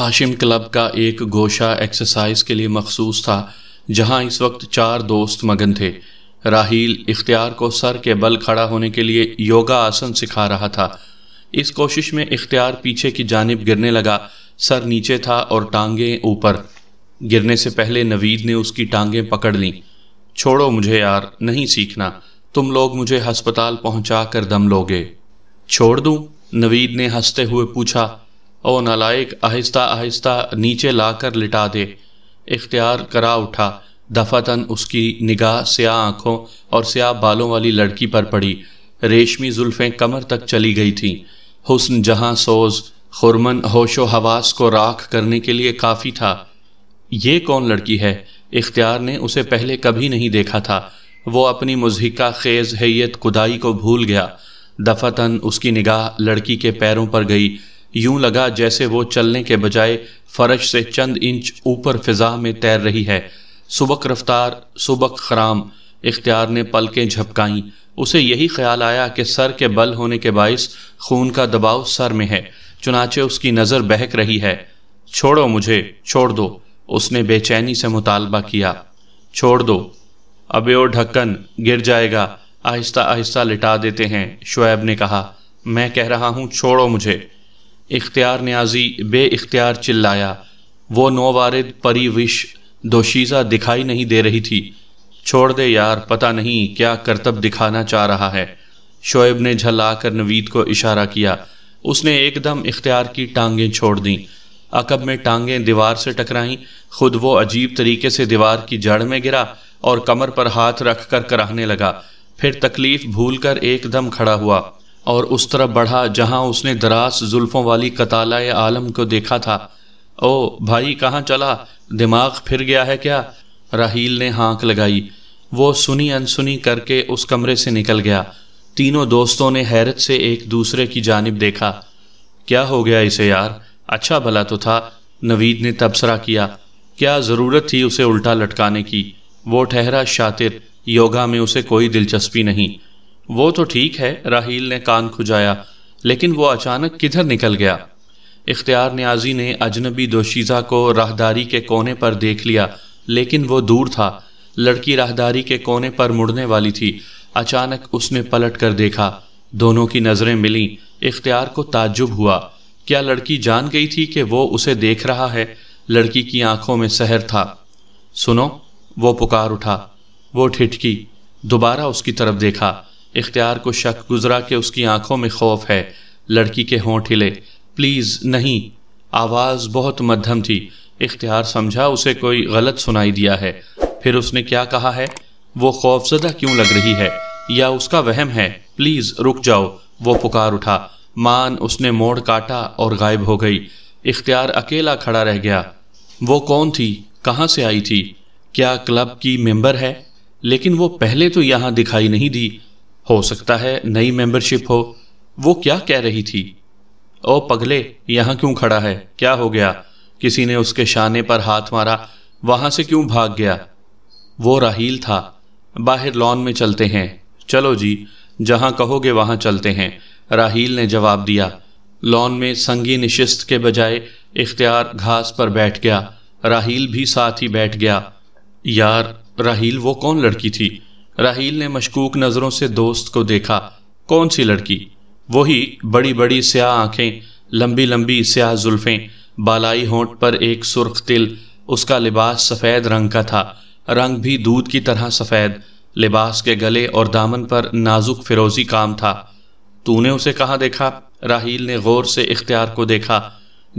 ہاشم club کا ایک گوشہ exercise کے لیے مخصوص تھا جہاں اس وقت 4 دوست مگن تھے۔ راحیل اختیار کو سر کے بل کھڑا ہونے کے لیے یوگا آسن سکھا رہا تھا۔ اس کوشش میں اختیار پیچھے کی جانب گرنے لگا، سر نیچے تھا اور ٹانگیں اوپر۔ گرنے سے پہلے نوید نے اس کی ٹانگیں پکڑ لیں۔ چھوڑو مجھے یار، نہیں سیکھنا، تم لوگ مجھے ہسپتال پہنچا کر دم لوگے۔ چھوڑ دوں؟ نوید نے ہنستے ہوئے پوچھا۔ او نالائق، آہستہ آہستہ نیچے لا کر لٹا دے۔ اختیار کرا اٹھا۔ دفعتاً اس کی نگاہ سیاہ آنکھوں اور سیاہ بالوں والی لڑکی پر پڑی۔ ریشمی زلفیں کمر تک چلی گئی تھیں۔ حسن جہاں سوز، خرمن ہوش و حواس کو راکھ کرنے کے لیے کافی تھا۔ یہ کون لڑکی ہے؟ اختیار نے اسے پہلے کبھی نہیں دیکھا تھا۔ وہ اپنی مضحکہ خیز حیت خدائی کو بھول گیا۔ دفعتاً اس کی نگاہ لڑکی کے پیروں پر گئی۔ یوں لگا جیسے وہ چلنے کے بجائے فرش سے چند انچ اوپر فضا میں تیر رہی ہے۔ سبک رفتار، سبک خرام۔ اختیار نے پلکیں جھپکائیں۔ اسے یہی خیال آیا کہ سر کے بل ہونے کے باعث خون کا دباؤ سر میں ہے، چنانچہ اس کی نظر بہک رہی ہے۔ چھوڑو مجھے، چھوڑ دو، اس نے بے چینی سے مطالبہ کیا۔ چھوڑ دو۔ ابے او ڈھکن، گر جائے گا، آہستہ آہستہ لٹا دیتے ہیں، شعیب نے کہا۔ میں کہہ رہا ہوں چھوڑو مجھے۔ اختیار نیازی بے اختیار چلایا۔ وہ نووارد پری وش دوشیزہ دکھائی نہیں دے رہی تھی۔ چھوڑ دے یار، پتہ نہیں کیا کرتب دکھانا چاہ رہا ہے۔ شعیب نے جھلا کر نوید کو اشارہ کیا۔ اس نے ایک دم اختیار کی ٹانگیں چھوڑ دیں۔ عقب میں ٹانگیں دیوار سے ٹکرائیں۔ خود وہ عجیب طریقے سے دیوار کی جڑ میں گرا اور کمر پر ہاتھ رکھ کر کراہنے لگا۔ پھر تکلیف بھول کر ایک دم کھڑا ہوا اور اس طرف بڑھا جہاں اس نے دراز زلفوں والی کتالہ عالم کو دیکھا تھا۔ او بھائی، کہاں چلا؟ دماغ پھر گیا ہے کیا؟ راحیل نے ہانک لگائی۔ وہ سنی انسنی کر کے اس کمرے سے نکل گیا۔ تینوں دوستوں نے حیرت سے ایک دوسرے کی جانب دیکھا۔ کیا ہو گیا اسے یار؟ اچھا بھلا تو تھا، نوید نے تبصرہ کیا۔ کیا ضرورت تھی اسے الٹا لٹکانے کی؟ وہ ٹھہرا شاطر، یوگا میں اسے کوئی دلچسپی نہیں۔ وہ تو ٹھیک ہے، راحیل نے کان کھجایا، لیکن وہ اچانک کدھر نکل گیا؟ اختیار نیازی نے اجنبی دوشیزہ کو راہداری کے کونے پر دیکھ لیا، لیکن وہ دور تھا۔ لڑکی راہداری کے کونے پر مڑنے والی تھی۔ اچانک اس نے پلٹ کر دیکھا۔ دونوں کی نظریں ملیں۔ اختیار کو تعجب ہوا۔ کیا لڑکی جان گئی تھی کہ وہ اسے دیکھ رہا ہے؟ لڑکی کی آنکھوں میں سحر تھا۔ سنو، وہ پکار اٹھا۔ وہ ٹھٹکی، دوبارہ اس کی طرف دیکھا۔ اختیار کو شک گزرا کہ اس کی آنکھوں میں خوف ہے۔ لڑکی کے ہونٹ ہلے۔ پلیز نہیں۔ آواز بہت مدھم تھی۔ اختیار سمجھا اسے کوئی غلط سنائی دیا ہے۔ پھر اس نے کیا کہا ہے؟ وہ خوفزدہ کیوں لگ رہی ہے؟ یا اس کا وہم ہے؟ پلیز رک جاؤ، وہ پکار اٹھا۔ مان اس نے موڑ کاٹا اور غائب ہو گئی۔ اختیار اکیلا کھڑا رہ گیا۔ وہ کون تھی؟ کہاں سے آئی تھی؟ کیا کلب کی ممبر ہے؟ لیکن وہ پہلے تو یہاں دکھائی نہیں دی۔ ہو سکتا ہے نئی ممبرشپ ہو۔ وہ کیا کہہ رہی تھی؟ او پگلے، یہاں کیوں کھڑا ہے؟ کیا ہو گیا؟ کسی نے اس کے شانے پر ہاتھ مارا۔ وہاں سے کیوں بھاگ گیا؟ وہ راحیل تھا۔ باہر لان میں چلتے ہیں۔ چلو جی، جہاں کہو گے وہاں چلتے ہیں، راحیل نے جواب دیا۔ لان میں سنگی نشست کے بجائے اختیار گھاس پر بیٹھ گیا۔ راحیل بھی ساتھ ہی بیٹھ گیا۔ یار، راحیل وہ کون لڑکی تھی؟ راحیل نے مشکوک نظروں سے دوست کو دیکھا۔ کون سی لڑکی؟ وہی بڑی بڑی سیاہ آنکھیں، لمبی لمبی سیاہ زلفیں، بالائی ہونٹ پر ایک سرخ تل۔ اس کا لباس سفید رنگ کا تھا، رنگ بھی دودھ کی طرح سفید۔ لباس کے گلے اور دامن پر نازک فیروزی کام تھا۔ تو نے اسے کہاں دیکھا؟ راحیل نے غور سے اختیار کو دیکھا۔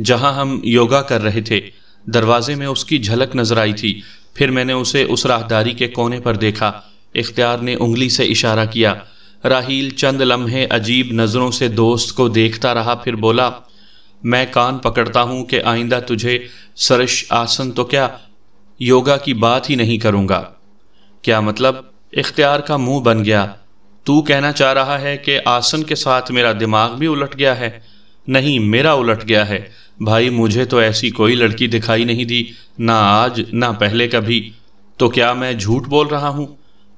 جہاں ہم یوگا کر رہے تھے، دروازے میں اس کی جھلک نظر آئی تھی۔ پھر میں نے اسے اس راہداری کے کونے پر دیکھا۔ اختیار نے انگلی سے اشارہ کیا۔ راحیل چند لمحے عجیب نظروں سے دوست کو دیکھتا رہا، پھر بولا، میں کان پکڑتا ہوں کہ آئندہ تجھے سرش آسن تو کیا یوگا کی بات ہی نہیں کروں گا۔ کیا مطلب؟ اختیار کا منہ بن گیا۔ تو کہنا چاہ رہا ہے کہ آسن کے ساتھ میرا دماغ بھی الٹ گیا ہے؟ نہیں، میرا الٹ گیا ہے بھائی، مجھے تو ایسی کوئی لڑکی دکھائی نہیں دی، نہ آج نہ پہلے کبھی۔ تو کیا میں جھوٹ بول رہا ہوں؟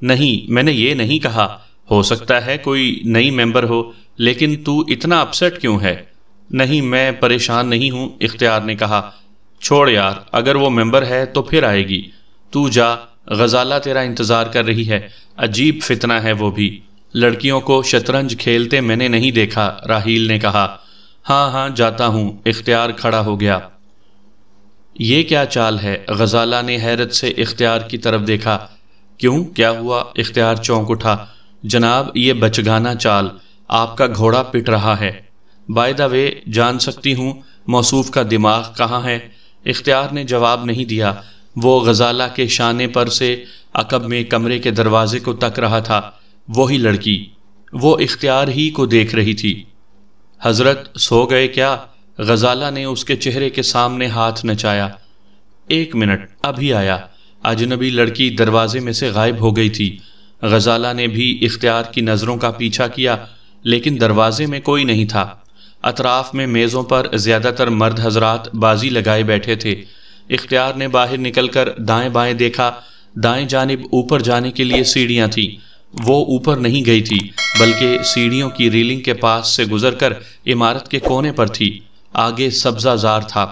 نہیں، میں نے یہ نہیں کہا۔ ہو سکتا ہے کوئی نئی ممبر ہو، لیکن تو اتنا اپسیٹ کیوں ہے؟ نہیں میں پریشان نہیں ہوں، اختیار نے کہا۔ چھوڑ یار، اگر وہ ممبر ہے تو پھر آئے گی، تو جا، غزالہ تیرا انتظار کر رہی ہے، عجیب فتنہ ہے وہ بھی، لڑکیوں کو شطرنج کھیلتے میں نے نہیں دیکھا، راحیل نے کہا۔ ہاں ہاں جاتا ہوں، اختیار کھڑا ہو گیا۔ یہ کیا چال ہے؟ غزالہ نے حیرت سے اختیار کی طرف دیکھا۔ کیوں، کیا ہوا؟ اختیار چونک اٹھا۔ جناب یہ بچگانہ چال، آپ کا گھوڑا پٹ رہا ہے۔ بائی دا وے، جان سکتی ہوں موصوف کا دماغ کہاں ہے؟ اختیار نے جواب نہیں دیا، وہ غزالہ کے شانے پر سے عقب میں کمرے کے دروازے کو تک رہا تھا۔ وہی لڑکی، وہ اختیار ہی کو دیکھ رہی تھی۔ حضرت سو گئے کیا؟ غزالہ نے اس کے چہرے کے سامنے ہاتھ نچایا۔ ایک منٹ، ابھی آیا۔ اجنبی لڑکی دروازے میں سے غائب ہو گئی تھی۔ غزالہ نے بھی اختیار کی نظروں کا پیچھا کیا، لیکن دروازے میں کوئی نہیں تھا۔ اطراف میں میزوں پر زیادہ تر مرد حضرات بازی لگائے بیٹھے تھے۔ اختیار نے باہر نکل کر دائیں بائیں دیکھا۔ دائیں جانب اوپر جانے کے لیے سیڑھیاں تھیں۔ وہ اوپر نہیں گئی تھی، بلکہ سیڑھیوں کی ریلنگ کے پاس سے گزر کر عمارت کے کونے پر تھی۔ آگے سبزہ زار تھا،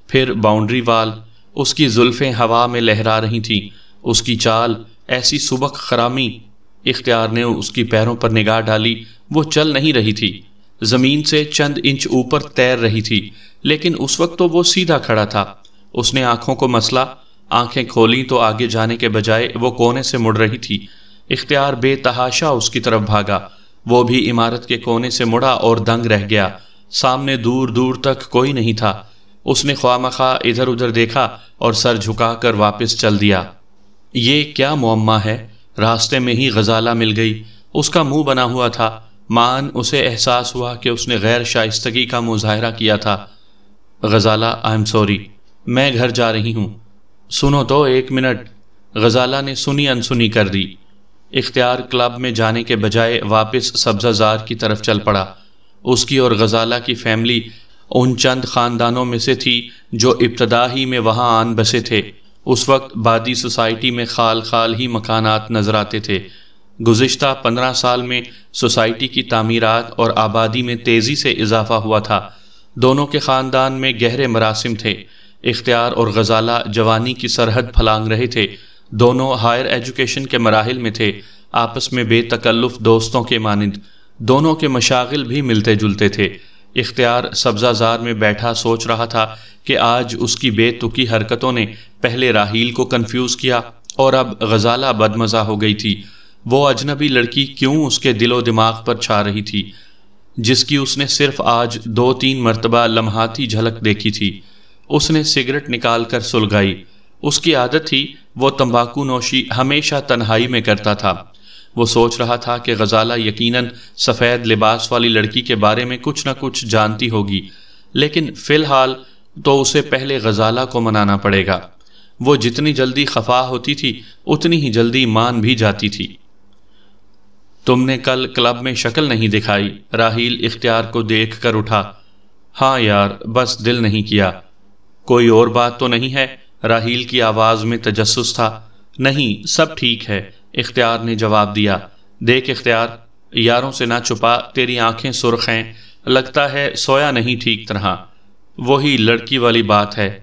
پھر باؤنڈری وال۔ اس کی زلفیں ہوا میں لہرا رہی تھیں، اس کی چال ایسی سبک خرامی۔ اختیار نے اس کی پیروں پر نگاہ ڈالی، وہ چل نہیں رہی تھی، زمین سے چند انچ اوپر تیر رہی تھی، لیکن اس وقت تو وہ سیدھا کھڑا تھا۔ اس نے آنکھوں کو مسلا، آنکھیں کھولیں تو آگے جانے کے بجائے وہ کونے سے مڑ رہی تھی۔ اختیار بے تحاشا اس کی طرف بھاگا، وہ بھی عمارت کے کونے سے مڑا اور دنگ رہ گیا۔ سامنے دور دور تک کوئی نہیں تھا۔ اس نے خواہ مخواہ ادھر ادھر دیکھا اور سر جھکا کر واپس چل دیا۔ یہ کیا معمہ ہے؟ راستے میں ہی غزالہ مل گئی، اس کا منہ بنا ہوا تھا۔ مان اسے احساس ہوا کہ اس نے غیر شائستگی کا مظاہرہ کیا تھا۔ غزالہ آئی ایم سوری، میں گھر جا رہی ہوں۔ سنو تو ایک منٹ، غزالہ نے سنی انسنی کر دی۔ اختیار کلب میں جانے کے بجائے واپس سبزہ زار کی طرف چل پڑا۔ اس کی اور غزالہ کی فیملی ان چند خاندانوں میں سے تھی جو ابتدا ہی میں وہاں آن بسے تھے۔ اس وقت بادی سوسائٹی میں خال خال ہی مکانات نظر آتے تھے۔ گزشتہ 15 سال میں سوسائٹی کی تعمیرات اور آبادی میں تیزی سے اضافہ ہوا تھا۔ دونوں کے خاندان میں گہرے مراسم تھے۔ اختیار اور غزالہ جوانی کی سرحد پھلانگ رہے تھے، دونوں ہائر ایجوکیشن کے مراحل میں تھے، آپس میں بے تکلف دوستوں کے مانند۔ دونوں کے مشاغل بھی ملتے جلتے تھے۔ اختیار سبزہ زار میں بیٹھا سوچ رہا تھا کہ آج اس کی بے تکی حرکتوں نے پہلے راحیل کو کنفیوز کیا اور اب غزالہ بدمزہ ہو گئی تھی۔ وہ اجنبی لڑکی کیوں اس کے دل و دماغ پر چھا رہی تھی، جس کی اس نے صرف آج 2-3 مرتبہ لمحاتی جھلک دیکھی تھی؟ اس نے سگریٹ نکال کر سلگائی۔ اس کی عادت تھی، وہ تمباکو نوشی ہمیشہ تنہائی میں کرتا تھا۔ وہ سوچ رہا تھا کہ غزالہ یقیناً سفید لباس والی لڑکی کے بارے میں کچھ نہ کچھ جانتی ہوگی، لیکن فی الحال تو اسے پہلے غزالہ کو منانا پڑے گا۔ وہ جتنی جلدی خفا ہوتی تھی اتنی ہی جلدی مان بھی جاتی تھی۔ تم نے کل کلب میں شکل نہیں دکھائی، راحیل اختیار کو دیکھ کر اٹھا۔ ہاں یار، بس دل نہیں کیا۔ کوئی اور بات تو نہیں ہے؟ راحیل کی آواز میں تجسس تھا۔ نہیں، سب ٹھیک ہے، اختیار نے جواب دیا۔ دیکھ اختیار، یاروں سے نہ چھپا، تیری آنکھیں سرخ ہیں، لگتا ہے سویا نہیں ٹھیک طرح۔ وہی لڑکی والی بات ہے۔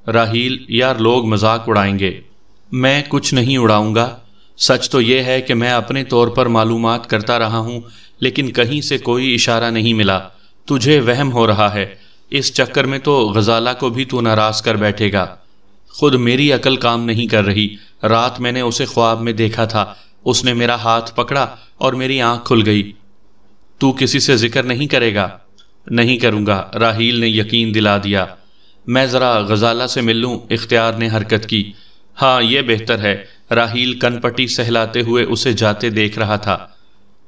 راحیل، یار لوگ مذاق اڑائیں گے۔ میں کچھ نہیں اڑاؤں گا۔ سچ تو یہ ہے کہ میں اپنے طور پر معلومات کرتا رہا ہوں، لیکن کہیں سے کوئی اشارہ نہیں ملا۔ تجھے وہم ہو رہا ہے، اس چکر میں تو غزالہ کو بھی تو ناراض کر بیٹھے گا۔ خود میری عقل کام نہیں کر رہی۔ رات میں نے اسے خواب میں دیکھا تھا، اس نے میرا ہاتھ پکڑا اور میری آنکھ کھل گئی۔ تو کسی سے ذکر نہیں کرے گا؟ نہیں کروں گا، راحیل نے یقین دلا دیا۔ میں ذرا غزالہ سے مل لوں، اختیار نے حرکت کی۔ ہاں یہ بہتر ہے، راحیل کن پٹی سہلاتے ہوئے اسے جاتے دیکھ رہا تھا۔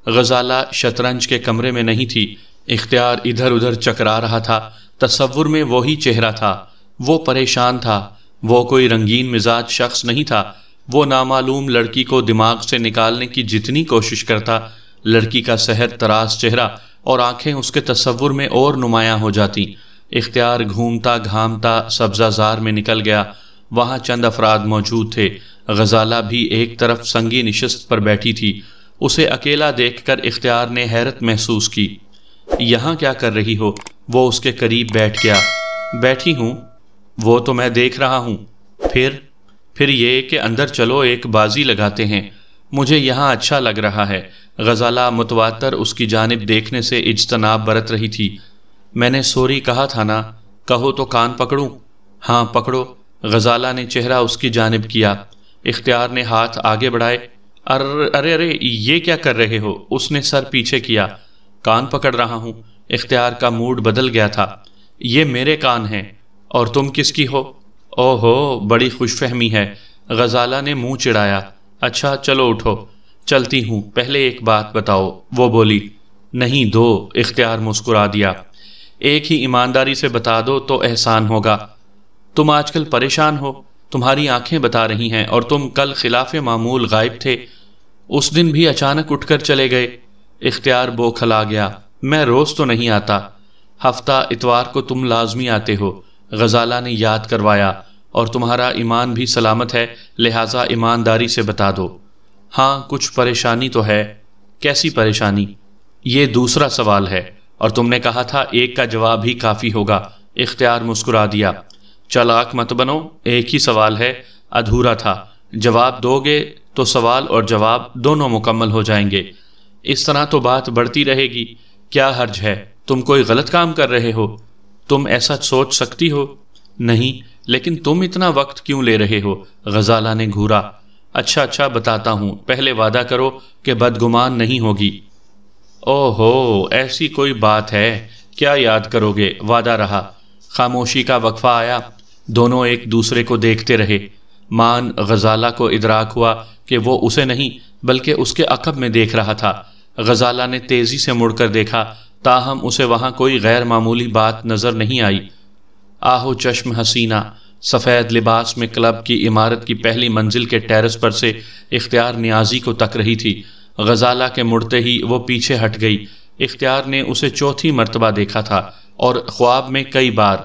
غزالہ شطرنج کے کمرے میں نہیں تھی۔ اختیار ادھر ادھر چکرا رہا تھا، تصور میں وہی چہرہ تھا۔ وہ پریشان تھا، وہ کوئی رنگین مزاج شخص نہیں تھا۔ وہ نامعلوم لڑکی کو دماغ سے نکالنے کی جتنی کوشش کرتا، لڑکی کا سحر تراز چہرہ اور آنکھیں اس کے تصور میں اور نمایاں ہو جاتی۔ اختیار گھومتا گھامتا سبزہ زار میں نکل گیا۔ وہاں چند افراد موجود تھے۔ غزالہ بھی ایک طرف سنگی نشست پر بیٹھی تھی۔ اسے اکیلا دیکھ کر اختیار نے حیرت محسوس کی۔ یہاں کیا کر رہی ہو؟ وہ اس کے قریب بیٹھ گیا۔ بیٹھی ہوں، وہ تو میں دیکھ رہا ہوں۔ پھر یہ کہ اندر چلو، ایک بازی لگاتے ہیں، مجھے یہاں اچھا لگ رہا ہے۔ غزالہ متواتر اس کی جانب دیکھنے سے اجتناب برت رہی تھی۔ میں نے سوری کہا تھا نا، کہو تو کان پکڑوں؟ ہاں پکڑو۔ غزالہ نے چہرہ اس کی جانب کیا۔ اختیار نے ہاتھ آگے بڑھائے۔ ارے ارے یہ کیا کر رہے ہو؟ اس نے سر پیچھے کیا۔ کان پکڑ رہا ہوں۔ اختیار کا موڈ بدل گیا تھا۔ یہ میرے کان ہیں، اور تم کس کی ہو؟ او ہو، بڑی خوش فہمی ہے۔ غزالہ نے منہ چڑھایا۔ اچھا چلو اٹھو، چلتی ہوں، پہلے ایک بات بتاؤ، وہ بولی۔ نہیں دو، اختیار مسکرا دیا۔ ایک ہی ایمانداری سے بتا دو تو احسان ہوگا۔ تم آج کل پریشان ہو، تمہاری آنکھیں بتا رہی ہیں، اور تم کل خلاف معمول غائب تھے، اس دن بھی اچانک اٹھ کر چلے گئے۔ اختیار بوکھلا گیا۔ میں روز تو نہیں آتا، ہفتہ اتوار کو تم لازمی آتے ہو، غزالہ نے یاد کروایا، اور تمہارا ایمان بھی سلامت ہے، لہٰذا ایمانداری سے بتا دو۔ ہاں کچھ پریشانی تو ہے۔ کیسی پریشانی؟ یہ دوسرا سوال ہے، اور تم نے کہا تھا ایک کا جواب ہی کافی ہوگا۔ اختیار مسکرا دیا۔ چالاک مت بنو، ایک ہی سوال ہے، ادھورا تھا، جواب دو گے تو سوال اور جواب دونوں مکمل ہو جائیں گے۔ اس طرح تو بات بڑھتی رہے گی، کیا حرج ہے؟ تم کوئی غلط کام کر رہے ہو؟ تم ایسا سوچ سکتی ہو؟ نہیں، لیکن تم اتنا وقت کیوں لے رہے ہو؟ غزالہ نے گھورا۔ اچھا بتاتا ہوں، پہلے وعدہ کرو کہ بدگمان نہیں ہوگی۔ او ہو، ایسی کوئی بات ہے؟ کیا یاد کرو گے؟ وعدہ رہا۔ خاموشی کا وقفہ آیا۔ دونوں ایک دوسرے کو دیکھتے رہے۔ مان غزالہ کو ادراک ہوا کہ وہ اسے نہیں بلکہ اس کے عقب میں دیکھ رہا تھا۔ غزالہ نے تیزی سے مڑ کر دیکھا، تاہم اسے وہاں کوئی غیر معمولی بات نظر نہیں آئی۔ آہو چشم حسینہ سفید لباس میں کلب کی عمارت کی پہلی منزل کے ٹیرس پر سے اختیار نیازی کو تک رہی تھی۔ غزالہ کے مڑتے ہی وہ پیچھے ہٹ گئی۔ اختیار نے اسے چوتھی مرتبہ دیکھا تھا، اور خواب میں کئی بار۔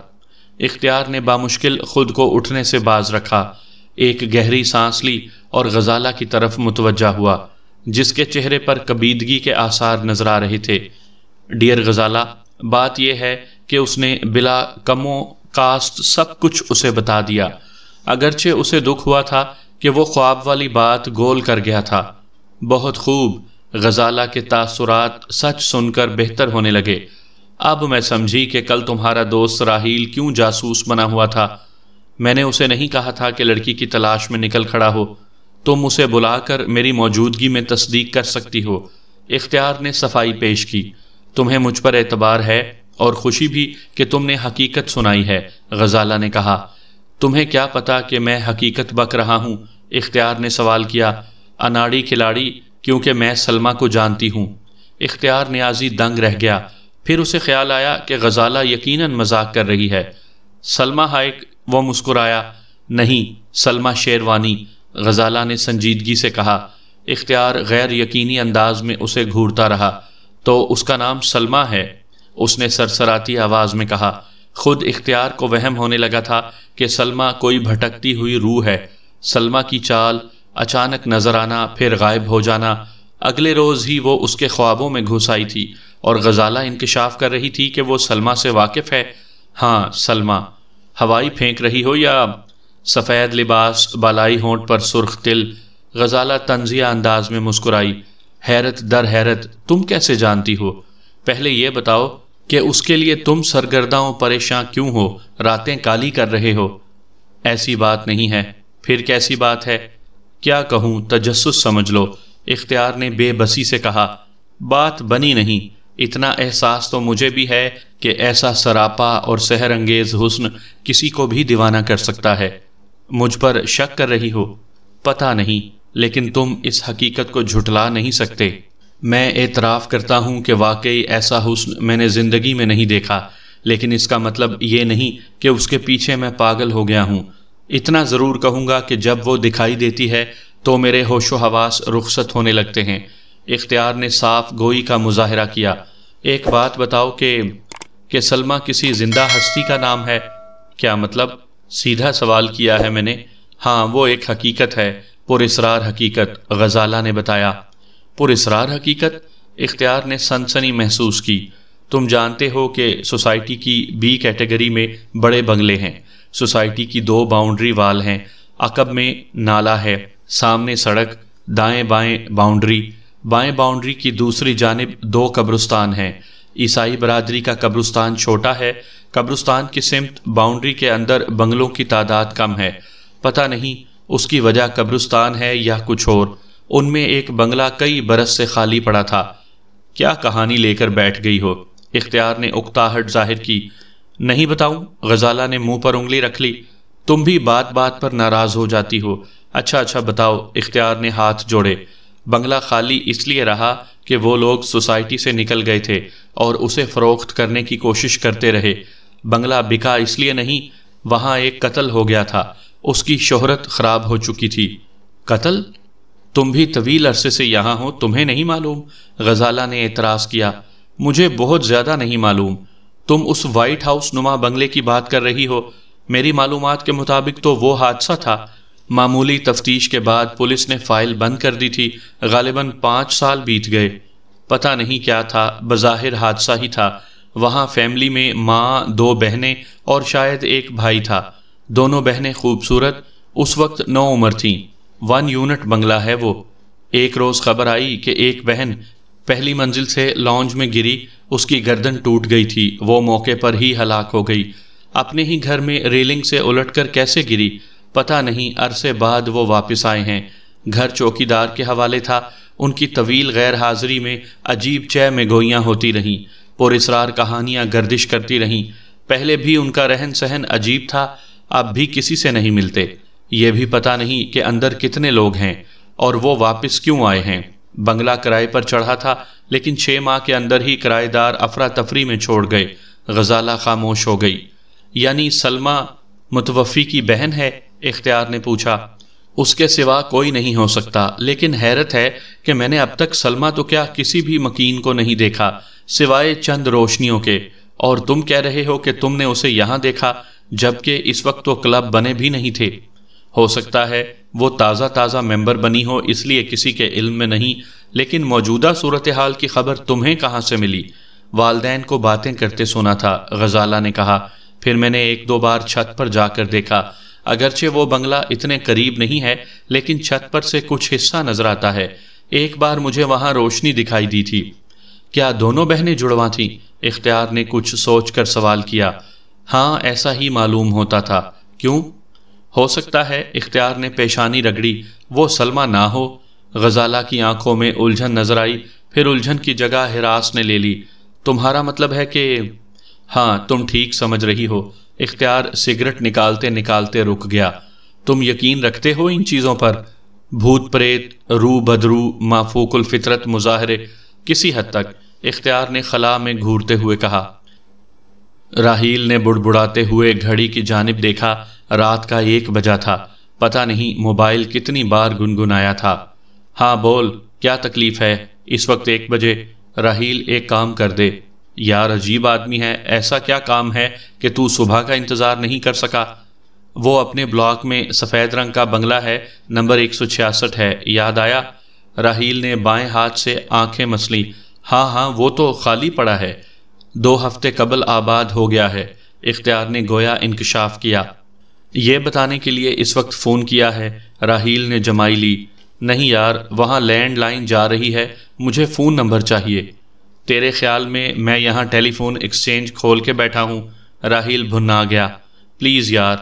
اختیار نے بامشکل خود کو اٹھنے سے باز رکھا، ایک گہری سانس لی اور غزالہ کی طرف متوجہ ہوا، جس کے چہرے پر کبیدگی کے آثار نظر آ رہے تھے۔ ڈیئر غزالہ، بات یہ ہے کہ اس نے بلا کم و کاسٹ سب کچھ اسے بتا دیا، اگرچہ اسے دکھ ہوا تھا کہ وہ خواب والی بات گول کر گیا تھا۔ بہت خوب۔ غزالہ کے تاثرات سچ سن کر بہتر ہونے لگے۔ اب میں سمجھی کہ کل تمہارا دوست راحیل کیوں جاسوس بنا ہوا تھا۔ میں نے اسے نہیں کہا تھا کہ لڑکی کی تلاش میں نکل کھڑا ہو، تم اسے بلا کر میری موجودگی میں تصدیق کر سکتی ہو۔ اختیار نے صفائی پیش کی۔ تمہیں مجھ پر اعتبار ہے اور خوشی بھی کہ تم نے حقیقت سنائی ہے، غزالہ نے کہا۔ تمہیں کیا پتا کہ میں حقیقت بک رہا ہوں؟ اختیار نے سوال کیا۔ اناڑی کھلاڑی، کیونکہ میں سلمیٰ کو جانتی ہوں۔ اختیار نیازی دنگ رہ گیا۔ پھر اسے خیال آیا کہ غزالہ یقیناً مذاق کر رہی ہے۔ سلمیٰ ہائیک، وہ مسکرایا۔ نہیں، سلمیٰ شیروانی، غزالہ نے سنجیدگی سے کہا۔ اختیار غیر یقینی انداز میں اسے گھورتا رہا۔ تو اس کا نام سلمیٰ ہے؟ اس نے سرسراتی آواز میں کہا۔ خود اختیار کو وہم ہونے لگا تھا کہ سلمیٰ کوئی بھٹکتی ہوئی روح ہے۔ سلمیٰ کی چال، اچانک نظر آنا پھر غائب ہو جانا، اگلے روز ہی وہ اس کے خوابوں میں گھس آئی تھی، اور غزالہ انکشاف کر رہی تھی کہ وہ سلمیٰ سے واقف ہے۔ ہاں سلمیٰ۔ ہوائی پھینک رہی ہو یا؟ سفید لباس، بالائی ہونٹ پر سرخ تل۔ غزالہ طنزیہ انداز میں مسکرائی۔ حیرت در حیرت، تم کیسے جانتی ہو؟ پہلے یہ بتاؤ کہ اس کے لیے تم سرگرداں و پریشاں کیوں ہو، راتیں کالی کر رہے ہو؟ ایسی بات نہیں ہے۔ پھر کیسی بات ہے؟ کیا کہوں، تجسس سمجھ لو، اختیار نے بے بسی سے کہا۔ بات بنی نہیں، اتنا احساس تو مجھے بھی ہے کہ ایسا سراپا اور سحر انگیز حسن کسی کو بھی دیوانہ کر سکتا ہے۔ مجھ پر شک کر رہی ہو؟ پتہ نہیں، لیکن تم اس حقیقت کو جھٹلا نہیں سکتے۔ میں اعتراف کرتا ہوں کہ واقعی ایسا حسن میں نے زندگی میں نہیں دیکھا، لیکن اس کا مطلب یہ نہیں کہ اس کے پیچھے میں پاگل ہو گیا ہوں۔ اتنا ضرور کہوں گا کہ جب وہ دکھائی دیتی ہے تو میرے ہوش و حواس رخصت ہونے لگتے ہیں۔ اختیار نے صاف گوئی کا مظاہرہ کیا۔ ایک بات بتاؤ کہ سلمیٰ کسی زندہ ہستی کا نام ہے؟ کیا مطلب؟ سیدھا سوال کیا ہے میں نے۔ ہاں، وہ ایک حقیقت ہے، پر اسرار حقیقت، غزالہ نے بتایا۔ پر اسرار حقیقت؟ اختیار نے سنسنی محسوس کی۔ تم جانتے ہو کہ سوسائٹی کی بی کیٹیگری میں بڑے بنگلے ہیں۔ سوسائٹی کی 2 باؤنڈری وال ہیں، عقب میں نالا ہے، سامنے سڑک، دائیں بائیں باؤنڈری، بائیں باؤنڈری کی دوسری جانب 2 قبرستان ہیں۔ عیسائی برادری کا قبرستان چھوٹا ہے، قبرستان کی سمت باؤنڈری کے اندر بنگلوں کی تعداد کم ہے۔ پتہ نہیں اس کی وجہ قبرستان ہے یا کچھ اور۔ ان میں ایک بنگلہ کئی برس سے خالی پڑا تھا۔ کیا کہانی لے کر بیٹھ گئی ہو؟ اختیار نے اکتاہٹ ظاہر کی۔ نہیں بتاؤں؟ غزالہ نے منہ پر انگلی رکھ لی۔ تم بھی بات بات پر ناراض ہو جاتی ہو۔ اچھا بتاؤ۔ اختیار نے ہاتھ جوڑے۔ بنگلہ خالی اس لیے رہا کہ وہ لوگ سوسائٹی سے نکل گئے تھے اور اسے فروخت کرنے کی کوشش کرتے رہے۔ بنگلہ بکا اس لیے نہیں، وہاں ایک قتل ہو گیا تھا، اس کی شہرت خراب ہو چکی تھی۔ قتل؟ تم بھی طویل عرصے سے یہاں ہو، تمہیں نہیں معلوم؟ غزالہ نے اعتراض کیا۔ مجھے بہت زیادہ نہیں معلوم۔ تم اس وائٹ ہاؤس نما بنگلے کی بات کر رہی ہو؟ میری معلومات کے مطابق تو وہ حادثہ تھا۔ معمولی تفتیش کے بعد پولیس نے فائل بند کر دی تھی۔ غالباً 5 سال بیت گئے۔ پتہ نہیں کیا تھا، بظاہر حادثہ ہی تھا۔ وہاں فیملی میں ماں، 2 بہنیں اور شاید ایک بھائی تھا۔ دونوں بہنیں خوبصورت، اس وقت 9 عمر تھیں۔ 1 یونٹ بنگلہ ہے وہ۔ ایک روز خبر آئی کہ ایک بہن پہلی منزل سے لانج میں گری، اس کی گردن ٹوٹ گئی تھی، وہ موقع پر ہی ہلاک ہو گئی۔ اپنے ہی گھر میں ریلنگ سے الٹ کر کیسے گری پتہ نہیں، عرصے بعد وہ واپس آئے ہیں۔ گھر چوکیدار کے حوالے تھا۔ ان کی طویل غیر حاضری میں عجیب چہ میں گوئیاں ہوتی رہیں، پر اسرار کہانیاں گردش کرتی رہیں۔ پہلے بھی ان کا رہن سہن عجیب تھا، اب بھی کسی سے نہیں ملتے۔ یہ بھی پتہ نہیں کہ اندر کتنے لوگ ہیں اور وہ واپس کیوں آئے ہیں۔ بنگلہ کرائے پر چڑھا تھا، لیکن 6 ماہ کے اندر ہی کرائے دار افراتفری میں چھوڑ گئے۔ غزالہ خاموش ہو گئی۔ یعنی سلمہ متوفی کی بہن ہے؟ اختیار نے پوچھا۔ اس کے سوا کوئی نہیں ہو سکتا، لیکن حیرت ہے کہ میں نے اب تک سلمہ تو کیا کسی بھی مکین کو نہیں دیکھا سوائے چند روشنیوں کے، اور تم کہہ رہے ہو کہ تم نے اسے یہاں دیکھا، جبکہ اس وقت وہ کلب بنے بھی نہیں تھے۔ ہو سکتا ہے وہ تازہ ممبر بنی ہو، اس لیے کسی کے علم میں نہیں، لیکن موجودہ صورتحال کی خبر تمہیں کہاں سے ملی؟ والدین کو باتیں کرتے سنا تھا، غزالہ نے کہا۔ پھر میں نے 1-2 بار چھت پر جا کر دیکھا۔ اگرچہ وہ بنگلہ اتنے قریب نہیں ہے، لیکن چھت پر سے کچھ حصہ نظر آتا ہے۔ ایک بار مجھے وہاں روشنی دکھائی دی تھی۔ کیا دونوں بہنیں جڑواں تھیں؟ اختیار نے کچھ سوچ کر سوال کیا۔ ہاں، ایسا ہی معلوم ہوتا تھا۔ کیوں؟ ہو سکتا ہے، اختیار نے پیشانی رگڑی، وہ سلمہ نہ ہو۔ غزالہ کی آنکھوں میں الجھن نظر آئی، پھر الجھن کی جگہ ہراس نے لے لی۔ تمہارا مطلب ہے کہ… ہاں، تم ٹھیک سمجھ رہی ہو۔ اختیار سگریٹ نکالتے نکالتے رک گیا۔ تم یقین رکھتے ہو ان چیزوں پر؟ بھوت پریت، روح بدرو، مافوق الفطرت مظاہرے؟ کسی حد تک، اختیار نے خلا میں گھورتے ہوئے کہا۔ راحیل نے بڑبڑاتے ہوئے گھڑی کی جانب دیکھا۔ رات کا 1 بجا تھا۔ پتہ نہیں موبائل کتنی بار گنگنایا تھا۔ ہاں بول، کیا تکلیف ہے؟ اس وقت 1 بجے؟ راحیل، ایک کام کر دے۔ یار عجیب آدمی ہے، ایسا کیا کام ہے کہ تو صبح کا انتظار نہیں کر سکا؟ وہ اپنے بلاک میں سفید رنگ کا بنگلہ ہے، نمبر 166 ہے، یاد آیا؟ راحیل نے بائیں ہاتھ سے آنکھیں مسلیں۔ ہاں، وہ تو خالی پڑا ہے، 2 ہفتے قبل آباد ہو گیا ہے۔ اختیار نے گویا انکشاف کیا۔ یہ بتانے کے لیے اس وقت فون کیا ہے؟ راحیل نے جمائی لی۔ نہیں یار، وہاں لینڈ لائن جا رہی ہے، مجھے فون نمبر چاہیے۔ تیرے خیال میں یہاں ٹیلی فون ایکسچینج کھول کے بیٹھا ہوں؟ راحیل بھنا گیا۔ پلیز یار،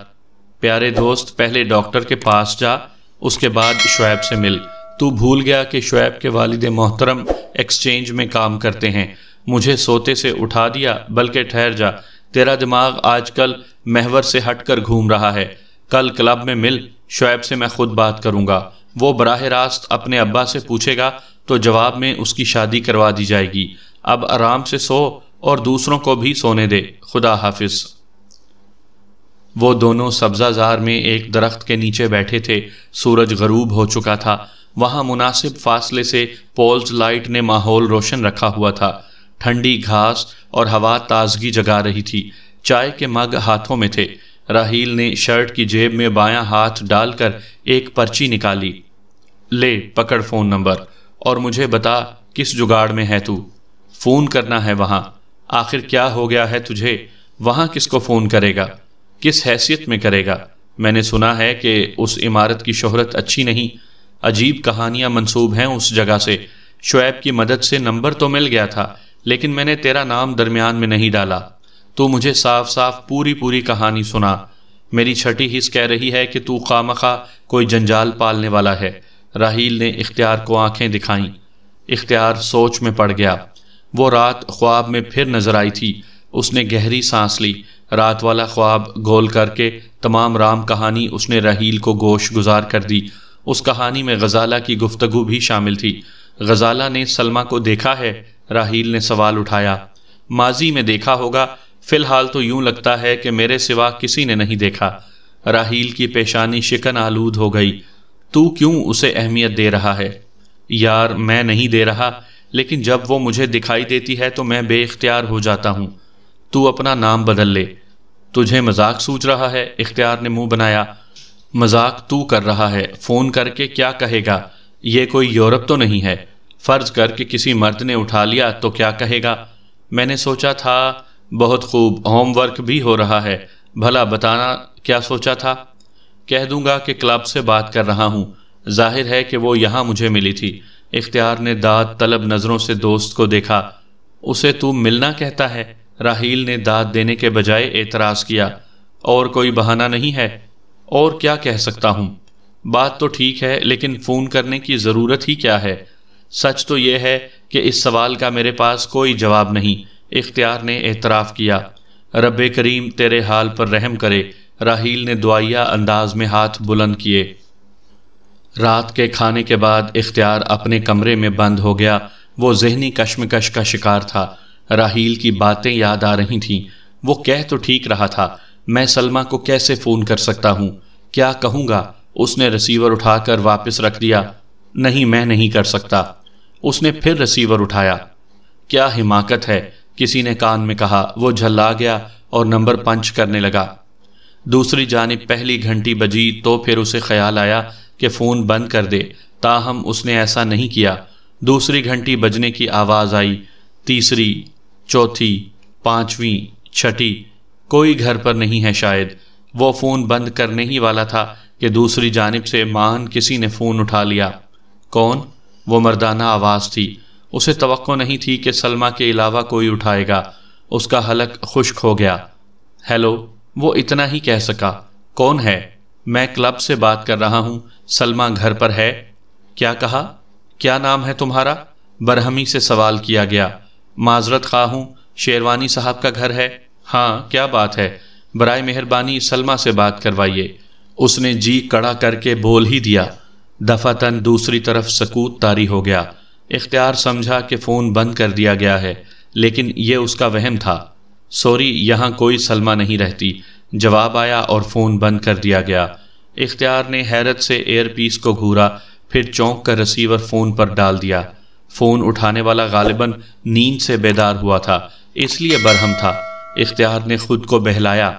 پیارے دوست، پہلے ڈاکٹر کے پاس جا، اس کے بعد شعیب سے مل۔ تو بھول گیا کہ شعیب کے والد محترم ایکسچینج میں کام کرتے ہیں۔ مجھے سوتے سے اٹھا دیا، بلکہ ٹھہر جا، تیرا دماغ آج کل محور سے ہٹ کر گھوم رہا ہے۔ کل کلب میں مل، شعیب سے میں خود بات کروں گا۔ وہ براہ راست اپنے ابا سے پوچھے گا تو جواب میں اس کی شادی کروا دی جائے گی۔ اب آرام سے سو اور دوسروں کو بھی سونے دے۔ خدا حافظ۔ وہ دونوں سبزہ زار میں ایک درخت کے نیچے بیٹھے تھے۔ سورج غروب ہو چکا تھا۔ وہاں مناسب فاصلے سے پولز لائٹ نے ماحول روشن رکھا ہوا تھا۔ ٹھنڈی گھاس اور ہوا تازگی جگا رہی تھی۔ چائے کے مگ ہاتھوں میں تھے۔ راحیل نے شرٹ کی جیب میں بایاں ہاتھ ڈال کر ایک پرچی نکالی۔ لے، پکڑ فون نمبر، اور مجھے بتا کس جگاڑ میں ہے تو؟ فون کرنا ہے وہاں۔ آخر کیا ہو گیا ہے تجھے؟ وہاں کس کو فون کرے گا؟ کس حیثیت میں کرے گا؟ میں نے سنا ہے کہ اس عمارت کی شہرت اچھی نہیں، عجیب کہانیاں منسوب ہیں اس جگہ سے۔ شعیب کی مدد سے نمبر تو مل گیا تھا، لیکن میں نے تیرا نام درمیان میں نہیں ڈالا۔ تو مجھے صاف صاف پوری کہانی سنا۔ میری چھٹی حس کہہ رہی ہے کہ تو خوامخواہ کوئی جنجال پالنے والا ہے۔ راحیل نے اختیار کو آنکھیں دکھائیں۔ اختیار سوچ میں پڑ گیا۔ وہ رات خواب میں پھر نظر آئی تھی۔ اس نے گہری سانس لی۔ رات والا خواب گول کر کے تمام رام کہانی اس نے راحیل کو گوش گزار کر دی۔ اس کہانی میں غزالہ کی گفتگو بھی شامل تھی۔ غزالہ نے سلمیٰ کو دیکھا ہے؟ راحیل نے سوال اٹھایا۔ ماضی میں دیکھا ہوگا، فی الحال تو یوں لگتا ہے کہ میرے سوا کسی نے نہیں دیکھا۔ راحیل کی پیشانی شکن آلود ہو گئی۔ تو کیوں اسے اہمیت دے رہا ہے؟ یار میں نہیں دے رہا، لیکن جب وہ مجھے دکھائی دیتی ہے تو میں بے اختیار ہو جاتا ہوں۔ تو اپنا نام بدل لے۔ تجھے مذاق سوچ رہا ہے؟ اختیار نے منہ بنایا۔ مذاق تو کر رہا ہے، فون کر کے کیا کہے گا؟ یہ کوئی یورپ تو نہیں ہے۔ فرض کر کے کسی مرد نے اٹھا لیا تو کیا کہے گا؟ میں نے سوچا تھا۔ بہت خوب، ہوم ورک بھی ہو رہا ہے۔ بھلا بتانا کیا سوچا تھا؟ کہہ دوں گا کہ کلب سے بات کر رہا ہوں۔ ظاہر ہے کہ وہ یہاں مجھے ملی تھی۔ اختیار نے داد طلب نظروں سے دوست کو دیکھا۔ اسے تو ملنا کہتا ہے؟ راحیل نے داد دینے کے بجائے اعتراض کیا۔ اور کوئی بہانہ نہیں ہے؟ اور کیا کہہ سکتا ہوں؟ بات تو ٹھیک ہے، لیکن فون کرنے کی ضرورت ہی کیا ہے؟ سچ تو یہ ہے کہ اس سوال کا میرے پاس کوئی جواب نہیں، اختیار نے اعتراف کیا۔ رب کریم تیرے حال پر رحم کرے، راحیل نے دعائیہ انداز میں ہاتھ بلند کیے۔ رات کے کھانے کے بعد اختیار اپنے کمرے میں بند ہو گیا۔ وہ ذہنی کشمکش کا شکار تھا۔ راحیل کی باتیں یاد آ رہی تھیں۔ وہ کہہ تو ٹھیک رہا تھا، میں سلمیٰ کو کیسے فون کر سکتا ہوں؟ کیا کہوں گا؟ اس نے رسیور اٹھا کر واپس رکھ دیا۔ نہیں، میں نہیں کر سکتا۔ اس نے پھر رسیور اٹھایا۔ کیا حماقت ہے، کسی نے کان میں کہا۔ وہ جھلا گیا اور نمبر پنچ کرنے لگا۔ دوسری جانب پہلی گھنٹی بجی تو پھر اسے خیال آیا کہ فون بند کر دے، تاہم اس نے ایسا نہیں کیا۔ دوسری گھنٹی بجنے کی آواز آئی، تیسری، چوتھی، پانچویں، چھٹی۔ کوئی گھر پر نہیں ہے شاید۔ وہ فون بند کرنے ہی والا تھا کہ دوسری جانب سے ماہن کسی نے فون اٹھا لیا۔ کون؟ وہ مردانہ آواز تھی۔ اسے توقع نہیں تھی کہ سلمیٰ کے علاوہ کوئی اٹھائے گا۔ اس کا حلق خشک ہو گیا۔ ہیلو، وہ اتنا ہی کہہ سکا۔ کون ہے؟ میں کلب سے بات کر رہا ہوں، سلمیٰ گھر پر ہے؟ کیا کہا؟ کیا نام ہے تمہارا؟ برہمی سے سوال کیا گیا۔ معذرت خواہ ہوں، شیروانی صاحب کا گھر ہے؟ ہاں، کیا بات ہے؟ برائے مہربانی سلمیٰ سے بات کروائیے۔ اس نے جی کڑا کر کے بول ہی دیا۔ دفعتاً دوسری طرف سکوت طاری ہو گیا۔ اختیار سمجھا کہ فون بند کر دیا گیا ہے، لیکن یہ اس کا وہم تھا۔ سوری، یہاں کوئی سلمیٰ نہیں رہتی، جواب آیا اور فون بند کر دیا گیا۔ اختیار نے حیرت سے ایئر پیس کو گھورا، پھر چونک کر رسیور فون پر ڈال دیا۔ فون اٹھانے والا غالباً نیند سے بیدار ہوا تھا، اس لیے برہم تھا۔ اختیار نے خود کو بہلایا۔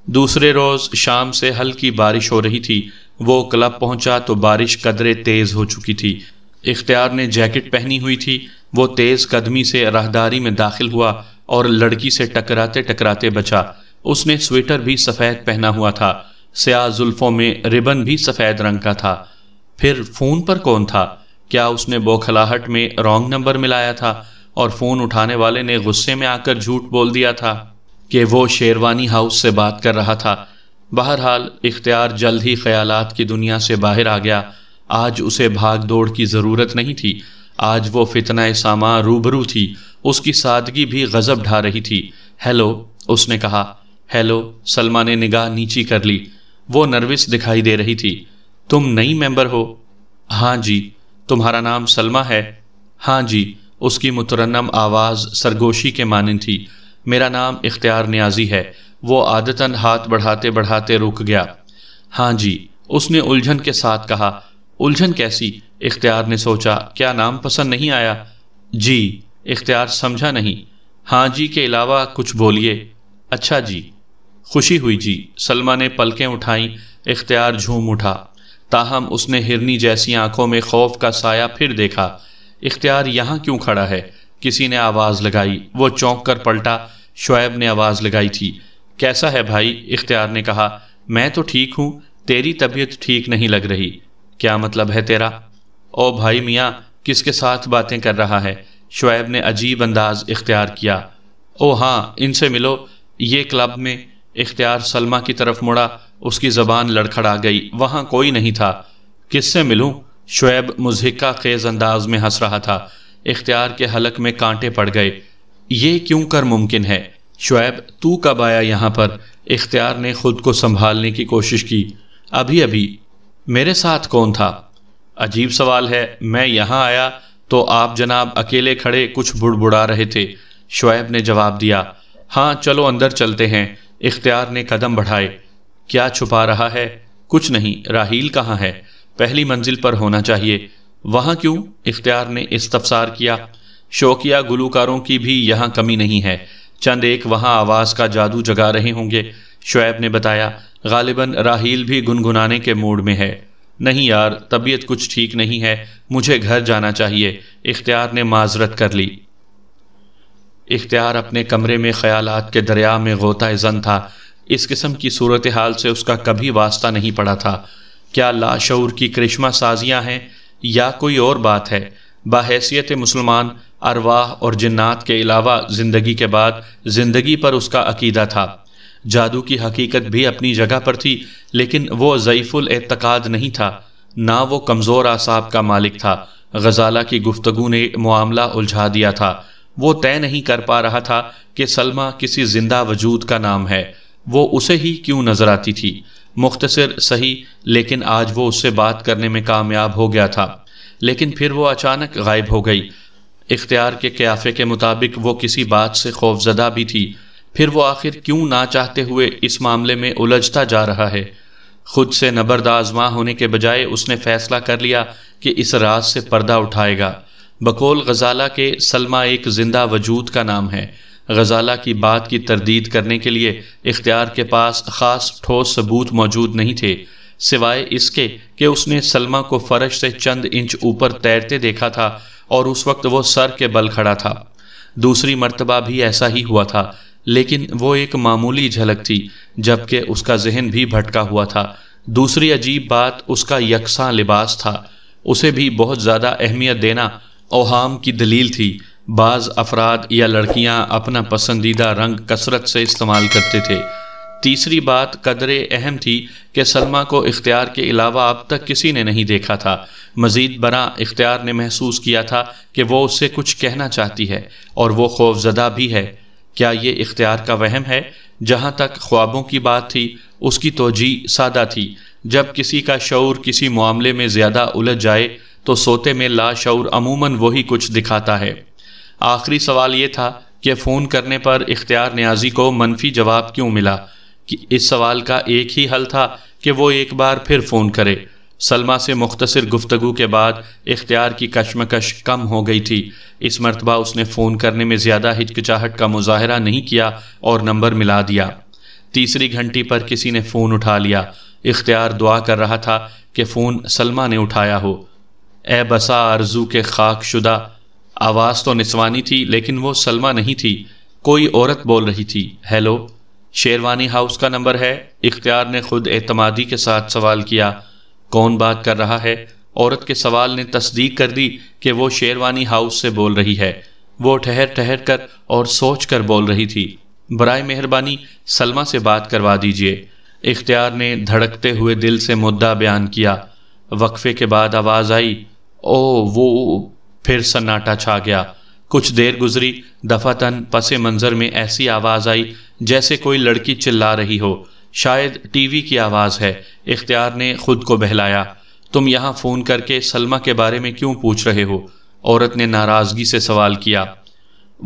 دوسرے روز شام سے ہلکی بارش ہو رہی تھی۔ وہ کلب پہنچا تو بارش قدرے تیز ہو چکی تھی۔ اختیار نے جیکٹ پہنی ہوئی تھی۔ وہ تیز قدمی سے راہداری میں داخل ہوا اور لڑکی سے ٹکراتے ٹکراتے بچا۔ اس نے سویٹر بھی سفید پہنا ہوا تھا، سیاہ زلفوں میں ربن بھی سفید رنگ کا تھا۔ پھر فون پر کون تھا؟ کیا اس نے بوکھلاہٹ میں رانگ نمبر ملایا تھا اور فون اٹھانے والے نے غصے میں آ کر جھوٹ بول دیا تھا کہ وہ شیروانی ہاؤس سے بات کر رہا تھا؟ بہرحال اختیار جلد ہی خیالات کی دنیا سے باہر آ گیا۔ آج اسے بھاگ دوڑ کی ضرورت نہیں تھی۔ آج وہ فتنہ ساما روبرو تھی۔ اس کی سادگی بھی غضب ڈھا رہی تھی۔ ہیلو، اس نے کہا۔ ہیلو، سلمیٰ نے نگاہ نیچی کر لی۔ وہ نروس دکھائی دے رہی تھی۔ تم نئی ممبر ہو؟ ہاں جی۔ تمہارا نام سلمیٰ ہے؟ ہاں جی۔ اس کی مترنم آواز سرگوشی کے مانند تھی۔ میرا نام اختیار نیازی ہے۔ وہ عادتاً ہاتھ بڑھاتے بڑھاتے رک گیا۔ ہاں جی، اس نے الجھن کے ساتھ کہا۔ الجھن کیسی؟ اختیار نے سوچا، کیا نام پسند نہیں آیا؟ جی، اختیار سمجھا نہیں۔ ہاں جی کے علاوہ کچھ بولیے۔ اچھا جی، خوشی ہوئی جی۔ سلمیٰ نے پلکیں اٹھائیں۔ اختیار جھوم اٹھا، تاہم اس نے ہرنی جیسی آنکھوں میں خوف کا سایہ پھر دیکھا۔ اختیار یہاں کیوں کھڑا ہے؟ کسی نے آواز لگائی۔ وہ چونک کر پلٹا۔ شعیب نے آواز لگائی تھی۔ کیسا ہے بھائی؟ اختیار نے کہا۔ میں تو ٹھیک ہوں، تیری طبیعت ٹھیک نہیں لگ رہی۔ کیا مطلب ہے تیرا؟ او بھائی میاں، کس کے ساتھ باتیں کر رہا ہے؟ شعیب نے عجیب انداز اختیار کیا۔ او ہاں، ان سے ملو، یہ کلب میں۔ اختیار سلمہ کی طرف مڑا، اس کی زبان لڑکھڑا گئی۔ وہاں کوئی نہیں تھا۔ کس سے ملوں؟ شعیب مضحکہ خیز انداز میں ہنس رہا تھا۔ اختیار کے حلق میں کانٹے پڑ گئے۔ یہ کیوں کر ممکن ہے؟ شعیب، تو کب آیا یہاں پر؟ اختیار نے خود کو سنبھالنے کی کوشش کی۔ ابھی۔ میرے ساتھ کون تھا؟ عجیب سوال ہے، میں یہاں آیا تو آپ جناب اکیلے کھڑے کچھ بڑبڑا رہے تھے۔ شعیب نے جواب دیا۔ ہاں چلو اندر چلتے ہیں۔ اختیار نے قدم بڑھائے۔ کیا چھپا رہا ہے؟ کچھ نہیں۔ راحیل کہاں ہے؟ پہلی منزل پر ہونا چاہیے۔ وہاں کیوں؟ اختیار نے استفسار کیا۔ شوقیہ گلوکاروں کی بھی یہاں کمی نہیں ہے، چند ایک وہاں آواز کا جادو جگا رہے ہوں گے۔ شعیب نے بتایا۔ غالباً راحیل بھی گنگنانے کے موڈ میں ہے۔ نہیں یار، طبیعت کچھ ٹھیک نہیں ہے، مجھے گھر جانا چاہیے۔ اختیار نے معذرت کر لی۔ اختیار اپنے کمرے میں خیالات کے دریا میں غوطہ زن تھا۔ اس قسم کی صورتحال سے اس کا کبھی واسطہ نہیں پڑا تھا۔ کیا لاشعور کی کرشمہ سازیاں ہیں یا کوئی اور بات ہے؟ بحیثیت مسلمان، ارواح اور جنات کے علاوہ زندگی کے بعد زندگی پر اس کا عقیدہ تھا۔ جادو کی حقیقت بھی اپنی جگہ پر تھی، لیکن وہ ضعیف الاعتقاد نہیں تھا، نہ وہ کمزور اعصاب کا مالک تھا۔ غزالہ کی گفتگو نے معاملہ الجھا دیا تھا۔ وہ طے نہیں کر پا رہا تھا کہ سلمہ کسی زندہ وجود کا نام ہے۔ وہ اسے ہی کیوں نظر آتی تھی؟ مختصر صحیح، لیکن آج وہ اس سے بات کرنے میں کامیاب ہو گیا تھا، لیکن پھر وہ اچانک غائب ہو گئی۔ اختیار کے قیافے کے مطابق وہ کسی بات سے خوفزدہ بھی تھی۔ پھر وہ آخر کیوں نہ چاہتے ہوئے اس معاملے میں الجھتا جا رہا ہے؟ خود سے نبرد آزما ہونے کے بجائے اس نے فیصلہ کر لیا کہ اس راز سے پردہ اٹھائے گا۔ بقول غزالہ کے سلمہ ایک زندہ وجود کا نام ہے۔ غزالہ کی بات کی تردید کرنے کے لیے اختیار کے پاس خاص ٹھوس ثبوت موجود نہیں تھے، سوائے اس کے کہ اس نے سلمہ کو فرش سے چند انچ اوپر تیرتے دیکھا تھا اور اس وقت وہ سر کے بل کھڑا تھا۔ دوسری مرتبہ بھی ایسا ہی ہوا تھا، لیکن وہ ایک معمولی جھلک تھی، جبکہ اس کا ذہن بھی بھٹکا ہوا تھا۔ دوسری عجیب بات اس کا یکساں لباس تھا، اسے بھی بہت زیادہ اہمیت دینا اوہام کی دلیل تھی۔ بعض افراد یا لڑکیاں اپنا پسندیدہ رنگ کثرت سے استعمال کرتے تھے۔ تیسری بات قدرے اہم تھی کہ سلمہ کو اختیار کے علاوہ اب تک کسی نے نہیں دیکھا تھا۔ مزید برآں اختیار نے محسوس کیا تھا کہ وہ اس سے کچھ کہنا چاہتی ہے، اور وہ خوفزدہ بھی ہے۔ کیا یہ اختیار کا وہم ہے؟ جہاں تک خوابوں کی بات تھی، اس کی توجیہ سادہ تھی۔ جب کسی کا شعور کسی معاملے میں زیادہ الجھ جائے تو سوتے میں لا شعور عموماً وہی کچھ دکھاتا ہے۔ آخری سوال یہ تھا کہ فون کرنے پر اختیار نیازی کو منفی جواب کیوں ملا؟ اس سوال کا ایک ہی حل تھا کہ وہ ایک بار پھر فون کرے۔ سلمہ سے مختصر گفتگو کے بعد اختیار کی کشمکش کم ہو گئی تھی۔ اس مرتبہ اس نے فون کرنے میں زیادہ ہچکچاہٹ کا مظاہرہ نہیں کیا اور نمبر ملا دیا۔ تیسری گھنٹی پر کسی نے فون اٹھا لیا۔ اختیار دعا کر رہا تھا کہ فون سلمہ نے اٹھایا ہو۔ اے بسا آرزو کے خاک شدہ، آواز تو نسوانی تھی لیکن وہ سلمہ نہیں تھی، کوئی عورت بول رہی تھی۔ ہیلو، شیروانی ہاؤس کا نمبر ہے؟ اختیار نے خود اعتمادی کے ساتھ سوال کیا۔ کون بات کر رہا ہے؟ عورت کے سوال نے تصدیق کر دی کہ وہ شیروانی ہاؤس سے بول رہی ہے۔ وہ ٹھہر کر اور سوچ کر بول رہی تھی۔ برائے مہربانی سلمہ سے بات کروا دیجیے۔ اختیار نے دھڑکتے ہوئے دل سے مدعا بیان کیا۔ وقفے کے بعد آواز آئی، او وہ، پھر سناٹا چھا گیا۔ کچھ دیر گزری، دفعتاً پس منظر میں ایسی آواز آئی جیسے کوئی لڑکی چلا رہی ہو، شاید ٹی وی کی آواز ہے۔ اختیار نے خود کو بہلایا۔ تم یہاں فون کر کے سلمہ کے بارے میں کیوں پوچھ رہے ہو؟ عورت نے ناراضگی سے سوال کیا۔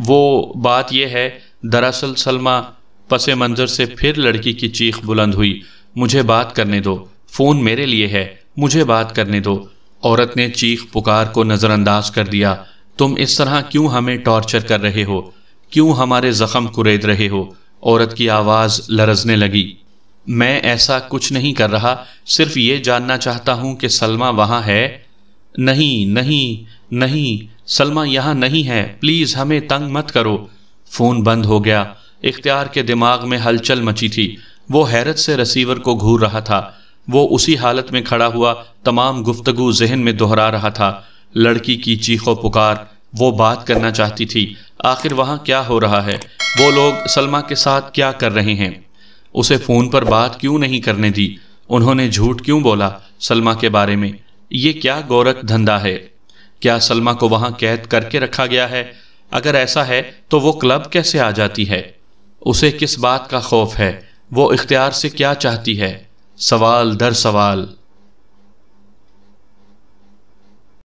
وہ بات یہ ہے، دراصل سلمہ، پس منظر سے پھر لڑکی کی چیخ بلند ہوئی۔ مجھے بات کرنے دو، فون میرے لیے ہے، مجھے بات کرنے دو۔ عورت نے چیخ پکار کو نظر انداز کر دیا۔ تم اس طرح کیوں ہمیں ٹارچر کر رہے ہو؟ کیوں ہمارے زخم کورید رہے ہو؟ عورت کی آواز لرزنے لگی۔ میں ایسا کچھ نہیں کر رہا، صرف یہ جاننا چاہتا ہوں کہ سلمہ وہاں ہے۔ نہیں نہیں نہیں، سلمہ یہاں نہیں ہے، پلیز ہمیں تنگ مت کرو۔ فون بند ہو گیا۔ اختیار کے دماغ میں ہلچل مچی تھی۔ وہ حیرت سے ریسیور کو گھور رہا تھا۔ وہ اسی حالت میں کھڑا ہوا تمام گفتگو ذہن میں دہرا رہا تھا۔ لڑکی کی چیخ و پکار، وہ بات کرنا چاہتی تھی۔ آخر وہاں کیا ہو رہا ہے؟ وہ لوگ سلمہ کے ساتھ کیا کر رہے ہیں؟ اسے فون پر بات کیوں نہیں کرنے دی؟ انہوں نے جھوٹ کیوں بولا سلمہ کے بارے میں؟ یہ کیا گورکھ دھندا ہے؟ کیا سلمہ کو وہاں قید کر کے رکھا گیا ہے؟ اگر ایسا ہے تو وہ کلب کیسے آ جاتی ہے؟ اسے کس بات کا خوف ہے؟ وہ اختیار سے کیا چاہتی ہے؟ سوال در سوال۔